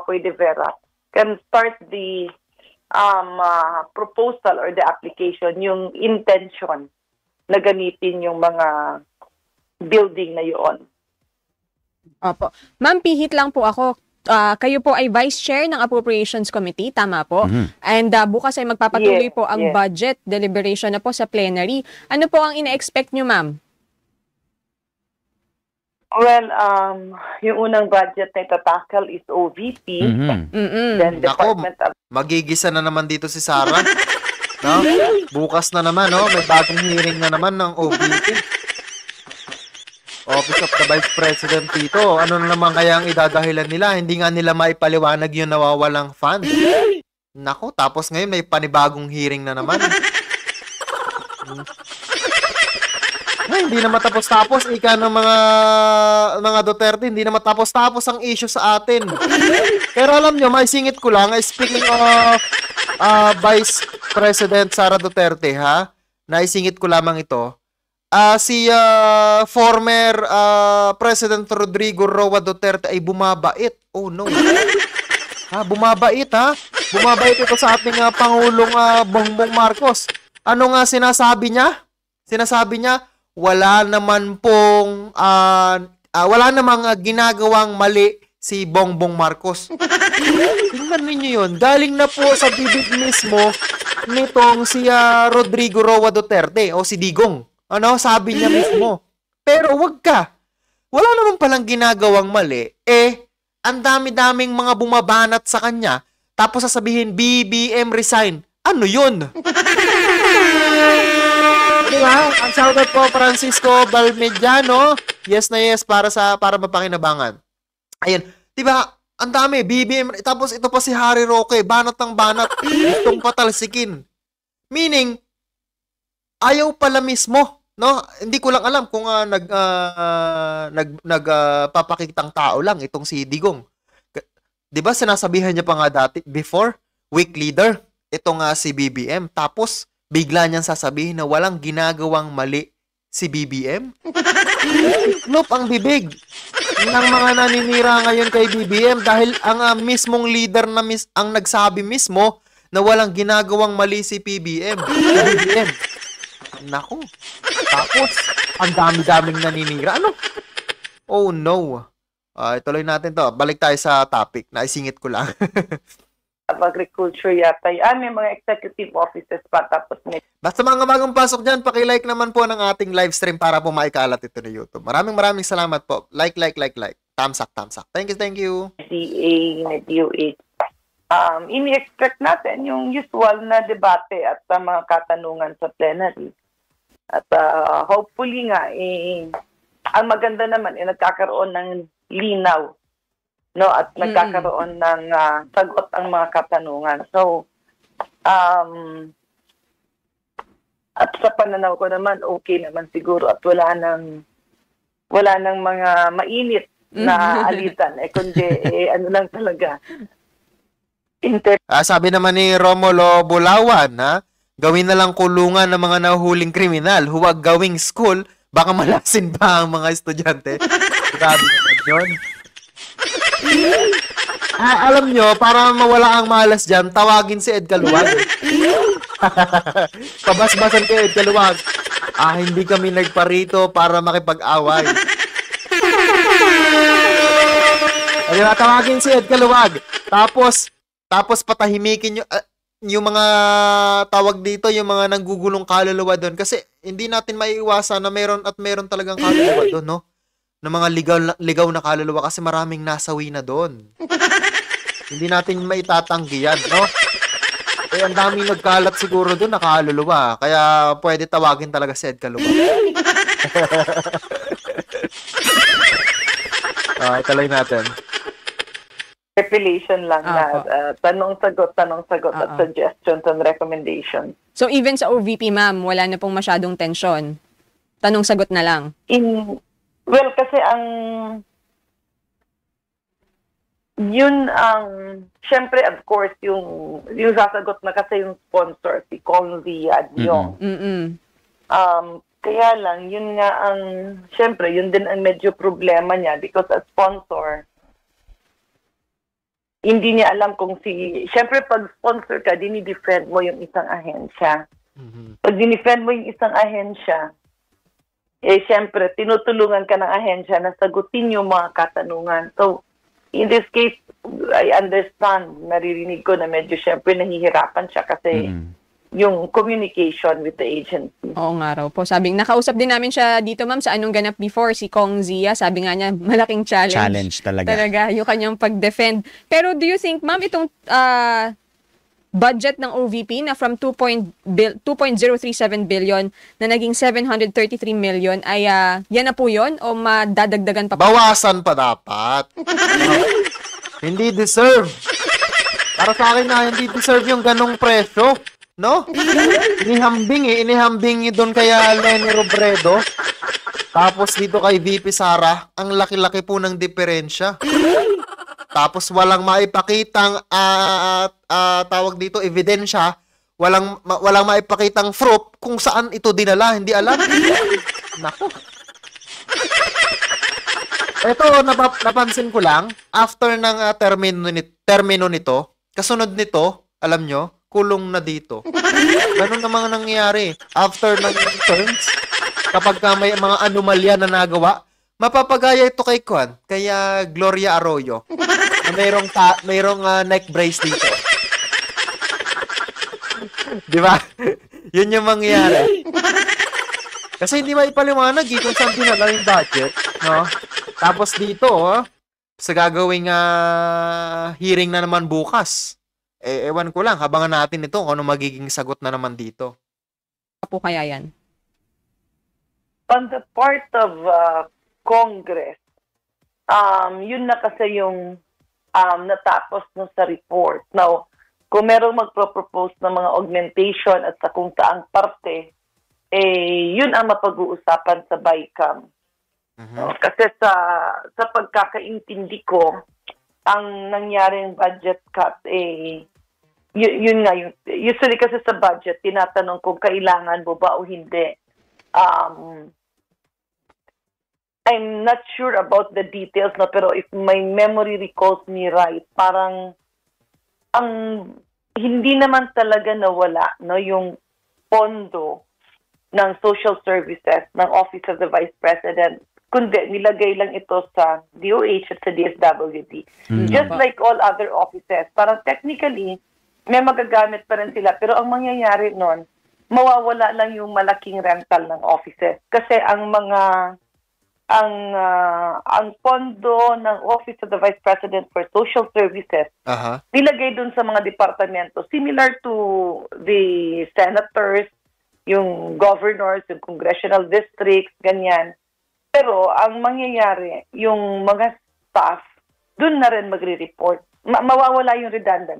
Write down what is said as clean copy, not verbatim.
Popoy de Vera can start the proposal or the application, yung intention na gamitin yung mga building na yun. Opo. Ma'am, pihit lang po ako. Kayo po ay Vice Chair ng Appropriations Committee, tama po? And bukas ay magpapatuloy po ang budget deliberation na po sa plenary. Ano po ang ina-expect nyo, ma'am? Well, yung unang budget na itatakal is OVP. Then Department of... Magigisa na naman dito si Sarah. No? Bukas na naman, no? May bagong hearing na naman ng OVP. Office of the Vice President dito. Ano na naman kaya ang idadahilan nila? Hindi nga nila maipaliwanag yung nawawalang fund. Nako, tapos ngayon may panibagong hearing na naman. Ay, hindi na matapos-tapos. Ika ng mga Duterte, hindi na matapos-tapos ang issue sa atin. Pero alam nyo, may singit ko lang, speaking of Vice President Sara Duterte, ha? Naisingit ko lamang ito. Si former President Rodrigo Roa Duterte ay bumabait. Oh no. Bumabait, ha? Bumabait ito sa ating Pangulong Bongbong Marcos. Ano nga sinasabi niya? Sinasabi niya, wala namang ginagawang mali si Bongbong Marcos. Tingnan ninyo yun. Galing na po sa bibig mismo nitong si Rodrigo Roa Duterte o si Digong. Ano? Sabi niya mismo. Pero wag ka. Wala naman palang ginagawang mali. Ang dami-daming mga bumabanat sa kanya. Tapos sasabihin, BBM resign. Ano yun? Diba? Ang shoutout po Francisco Balmediano. Yes na yes para mapakinabangan. Ayun. Diba? Ang dami. BBM. Tapos ito pa si Harry Roque. Banat ng banat. Gustong patalsikin. Meaning, ayaw pala mismo. No? Hindi ko lang alam kung nagpapakitang tao lang itong si Digong. Diba sinasabihan niya pa nga dati, before, weak leader, ito nga si BBM. Tapos, bigla niyang sasabihin na walang ginagawang mali si BBM? Nope, ang bibig ng mga naninira ngayon kay BBM dahil ang mismong leader na ang nagsabi mismo na walang ginagawang mali si BBM. Naku. Tapos, ang dami-daming naninira. Ano? Oh no. Ituloy natin to. Balik tayo sa topic. Naisingit ko lang. Of Agriculture yata. May mga executive offices pa. Tapos basta mga bagong pasok dyan, pakilike naman po ng ating live stream para po maikalat ito na YouTube. Maraming salamat po. Like. Thumbs up. Thank you. DA, DOH. Ini-expect natin yung usual na debate at mga katanungan sa plenary. At hopefully nga, ang maganda naman, nagkakaroon ng linaw. No, at nagkakaroon ng sagot ang mga katanungan. So, at sa pananaw ko naman, okay naman siguro at wala nang mga mainit na alitan. Kundi, ano lang talaga. Sabi naman ni Romulo Bulawan, gawin na lang kulungan ng mga nahuhuling kriminal. Huwag gawing school, baka malasin pa ang mga estudyante. Grabe naman yun. Alam nyo, para mawala ang malas dyan, tawagin si Ed Caluwag. Pabasbasan kay Ed Caluwag. Hindi kami nagparito para makipag-away. Ayun, tawagin si Ed Caluwag. Tapos patahimikin yung mga tawag dito, yung mga nanggugulong kaluluwa doon. Kasi hindi natin maiiwasan na meron talagang kaluluwa doon, no? Ng mga ligaw na kaluluwa kasi maraming nasawi na doon. Hindi natin maitatanggi yan, no? Ang daming nagkalat siguro doon na kaluluwa. Kaya pwede tawagin talaga si Ed Caluwag. Ituloy natin. Repilation lang na tanong-sagot at suggestions and recommendations. So even sa OVP, ma'am, wala na pong masyadong tensyon? Tanong-sagot na lang? Well, kasi syempre, of course, yung sasagot na kasi yung sponsor, si Conzi Adyong. Kaya lang, yun nga syempre, yun din ang medyo problema niya because as sponsor, hindi niya alam kung siyempre pag sponsor ka, dinidefend mo yung isang ahensya. Pag dinefend mo yung isang ahensya, siyempre, tinutulungan ka ng ahensya na sagutin yung mga katanungan. So, in this case, I understand, naririnig ko na medyo siyempre nahihirapan siya kasi yung communication with the agency. Oo nga raw po. Sabing, nakausap din namin siya dito, ma'am, sa Anong Ganap before, si Kong Zia. Sabi nga niya, malaking challenge. Challenge talaga. Talaga, yung kanyang pag-defend. Pero do you think, ma'am, itong budget ng OVP na from 2.037 billion na naging 733 million ay yan na po yun o madadagdagan pa po? Bawasan pa dapat. Hindi deserve. Para sa akin na hindi deserve yung ganong presyo. No? Inihambing doon kaya Lenny Robredo. Tapos dito kay VP Sara, ang laki-laki po ng diferensya. Tapos walang maipakitang tawag dito ebidensya, walang maipakitang proof kung saan ito dinala, hindi alam. Nako. Ito napansin ko lang after ng termino nito, kasunod nito, alam nyo, kulong na dito. Ganun na mga nangyayari after ng terms, kapag may mga anomalya na nagawa, mapapagaya ito kay Kwan, kaya Gloria Arroyo. Na mayroong neck brace dito. Di ba? Yun yung mangyayari. Kasi hindi maipaliwanag kung saan dinala yung budget, no? Tapos dito, sa gagawing hearing na naman bukas. Ewan ko lang, habangan natin ito kung ano magiging sagot na naman dito. Po kaya yan? On the part of Congress, yun na kasi yung natapos no sa report. Now, kung merong magpropose ng mga augmentation at sa kung saang parte, yun ang mapag-uusapan sa BICAM. No? Kasi sa pagkakaintindi ko, ang nangyaring budget cut, yun nga, usually kasi sa budget, tinatanong kung kailangan mo ba o hindi. I'm not sure about the details, no, pero if my memory recalls me right, parang hindi naman talaga nawala, no, yung pondo ng social services ng Office of the Vice President, kundi nilagay lang ito sa DOH at sa DSWD. Just like all other offices, parang technically, may magagamit pa rin sila. Pero ang mangyayari nun, mawawala lang yung malaking rental ng offices. Kasi ang pondo ng Office of the Vice President for Social Services, nilagay dun sa mga departamento, similar to the senators, yung governors, yung congressional districts, ganyan. Pero ang mangyayari, yung mga staff, dun na rin magre-report. Mawawala yung redundant.